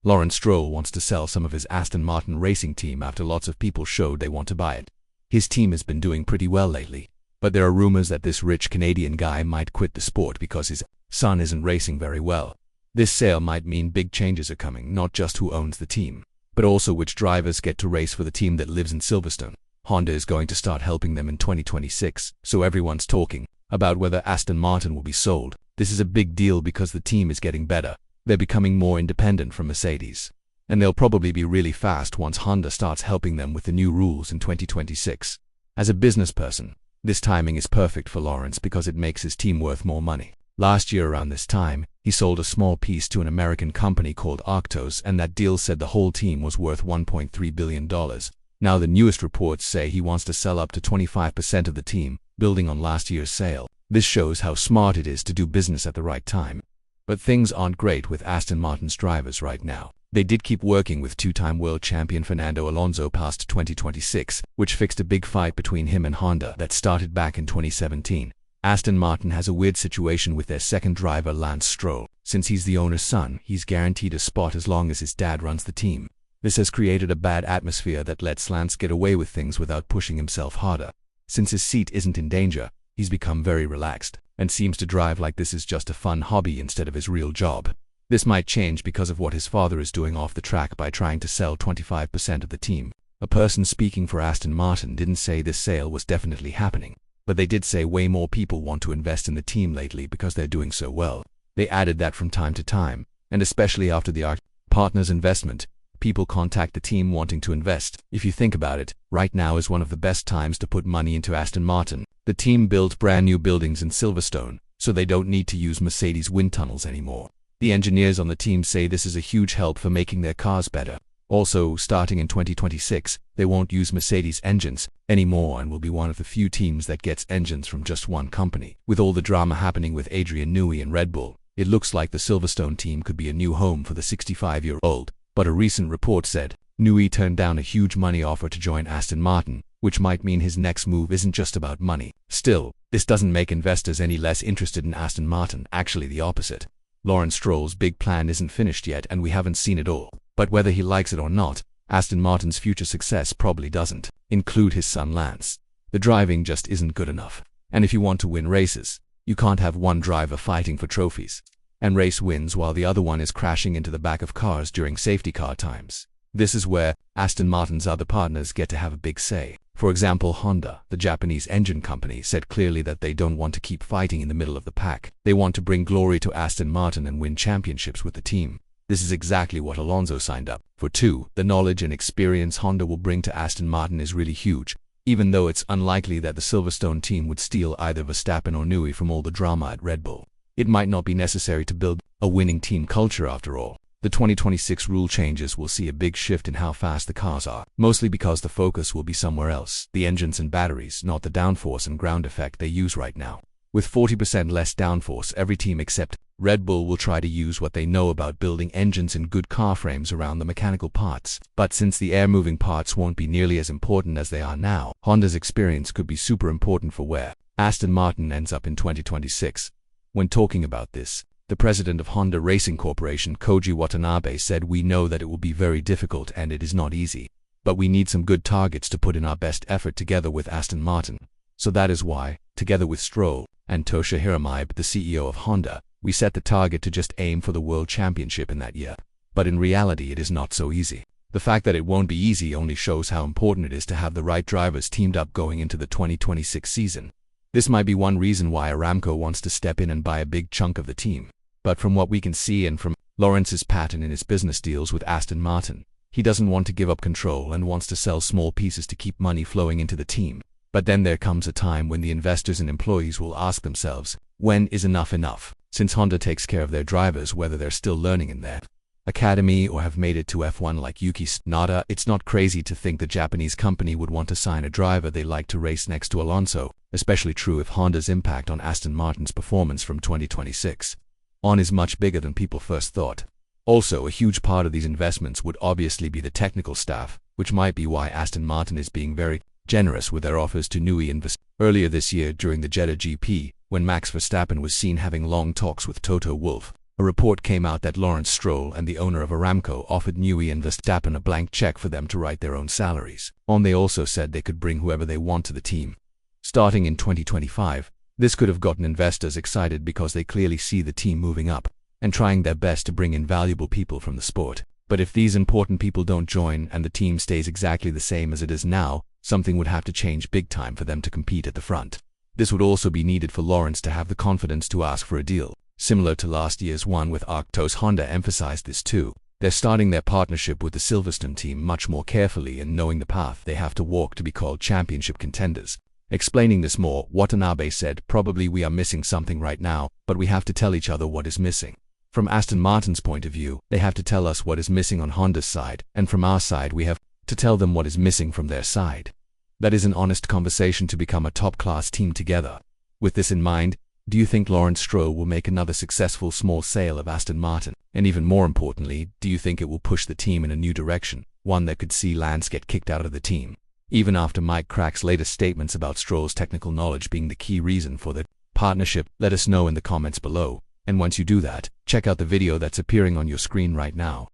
Lawrence Stroll wants to sell some of his Aston Martin racing team after lots of people showed they want to buy it. His team has been doing pretty well lately, but there are rumors that this rich Canadian guy might quit the sport because his son isn't racing very well. This sale might mean big changes are coming, not just who owns the team, but also which drivers get to race for the team that lives in Silverstone. Honda is going to start helping them in 2026, so everyone's talking about whether Aston Martin will be sold. This is a big deal because the team is getting better. They're becoming more independent from Mercedes, and they'll probably be really fast once Honda starts helping them with the new rules in 2026. As a business person, this timing is perfect for Lawrence because it makes his team worth more money. Last year around this time, he sold a small piece to an American company called Arctos, and that deal said the whole team was worth $1.3 billion. Now the newest reports say he wants to sell up to 25% of the team, building on last year's sale. This shows how smart it is to do business at the right time. But things aren't great with Aston Martin's drivers right now. They did keep working with two-time world champion Fernando Alonso past 2026, which fixed a big fight between him and Honda that started back in 2017. Aston Martin has a weird situation with their second driver Lance Stroll. Since he's the owner's son, he's guaranteed a spot as long as his dad runs the team. This has created a bad atmosphere that lets Lance get away with things without pushing himself harder. Since his seat isn't in danger, he's become very relaxed and seems to drive like this is just a fun hobby instead of his real job. This might change because of what his father is doing off the track by trying to sell 25% of the team. A person speaking for Aston Martin didn't say this sale was definitely happening, but they did say way more people want to invest in the team lately because they're doing so well. They added that from time to time, and especially after the partner's investment, people contact the team wanting to invest. If you think about it, right now is one of the best times to put money into Aston Martin. The team built brand new buildings in Silverstone, so they don't need to use Mercedes wind tunnels anymore. The engineers on the team say this is a huge help for making their cars better. Also, starting in 2026, they won't use Mercedes engines anymore and will be one of the few teams that gets engines from just one company. With all the drama happening with Adrian Newey and Red Bull, it looks like the Silverstone team could be a new home for the 65-year-old. But a recent report said Newey turned down a huge money offer to join Aston Martin, which might mean his next move isn't just about money. Still, this doesn't make investors any less interested in Aston Martin, actually the opposite. Lawrence Stroll's big plan isn't finished yet and we haven't seen it all. But whether he likes it or not, Aston Martin's future success probably doesn't include his son Lance. The driving just isn't good enough. And if you want to win races, you can't have one driver fighting for trophies and race wins while the other one is crashing into the back of cars during safety car times. This is where Aston Martin's other partners get to have a big say. For example, Honda, the Japanese engine company, said clearly that they don't want to keep fighting in the middle of the pack. They want to bring glory to Aston Martin and win championships with the team. This is exactly what Alonso signed up for too. The knowledge and experience Honda will bring to Aston Martin is really huge, even though it's unlikely that the Silverstone team would steal either Verstappen or Newey from all the drama at Red Bull. It might not be necessary to build a winning team culture after all. The 2026 rule changes will see a big shift in how fast the cars are, mostly because the focus will be somewhere else, the engines and batteries, not the downforce and ground effect they use right now. With 40% less downforce, every team except Red Bull will try to use what they know about building engines in good car frames around the mechanical parts. But since the air-moving parts won't be nearly as important as they are now, Honda's experience could be super important for where Aston Martin ends up in 2026. When talking about this, the president of Honda Racing Corporation, Koji Watanabe, said, "We know that it will be very difficult and it is not easy, but we need some good targets to put in our best effort together with Aston Martin. So that is why, together with Stroll and Tosha Hiraibe, the CEO of Honda, we set the target to just aim for the World Championship in that year. But in reality it is not so easy. The fact that it won't be easy only shows how important it is to have the right drivers teamed up going into the 2026 season. This might be one reason why Aramco wants to step in and buy a big chunk of the team. But from what we can see and from Lawrence's pattern in his business deals with Aston Martin, he doesn't want to give up control and wants to sell small pieces to keep money flowing into the team. But then there comes a time when the investors and employees will ask themselves, when is enough enough? Since Honda takes care of their drivers whether they're still learning in their academy or have made it to F1 like Yuki Tsunoda, it's not crazy to think the Japanese company would want to sign a driver they like to race next to Alonso, especially true if Honda's impact on Aston Martin's performance from 2026 on is much bigger than people first thought. Also, a huge part of these investments would obviously be the technical staff, which might be why Aston Martin is being very generous with their offers to Newey and Verstappen. Earlier this year during the Jeddah GP, when Max Verstappen was seen having long talks with Toto Wolff, A report came out that Lawrence Stroll and the owner of Aramco offered Newey and Verstappen a blank check for them to write their own salaries. They also said they could bring whoever they want to the team. Starting in 2025, this could have gotten investors excited because they clearly see the team moving up and trying their best to bring in valuable people from the sport. But if these important people don't join and the team stays exactly the same as it is now, something would have to change big time for them to compete at the front. This would also be needed for Lawrence to have the confidence to ask for a deal. Similar to last year's one with Arctos, Honda emphasized this too. They're starting their partnership with the Silverstone team much more carefully and knowing the path they have to walk to be called championship contenders. Explaining this more, Watanabe said, "Probably we are missing something right now, but we have to tell each other what is missing. From Aston Martin's point of view, they have to tell us what is missing on Honda's side, and from our side we have to tell them what is missing from their side. That is an honest conversation to become a top-class team together." With this in mind, do you think Lawrence Stroll will make another successful small sale of Aston Martin? And even more importantly, do you think it will push the team in a new direction, one that could see Lance get kicked out of the team? Even after Mike Crack's latest statements about Stroll's technical knowledge being the key reason for the partnership, let us know in the comments below. And once you do that, check out the video that's appearing on your screen right now.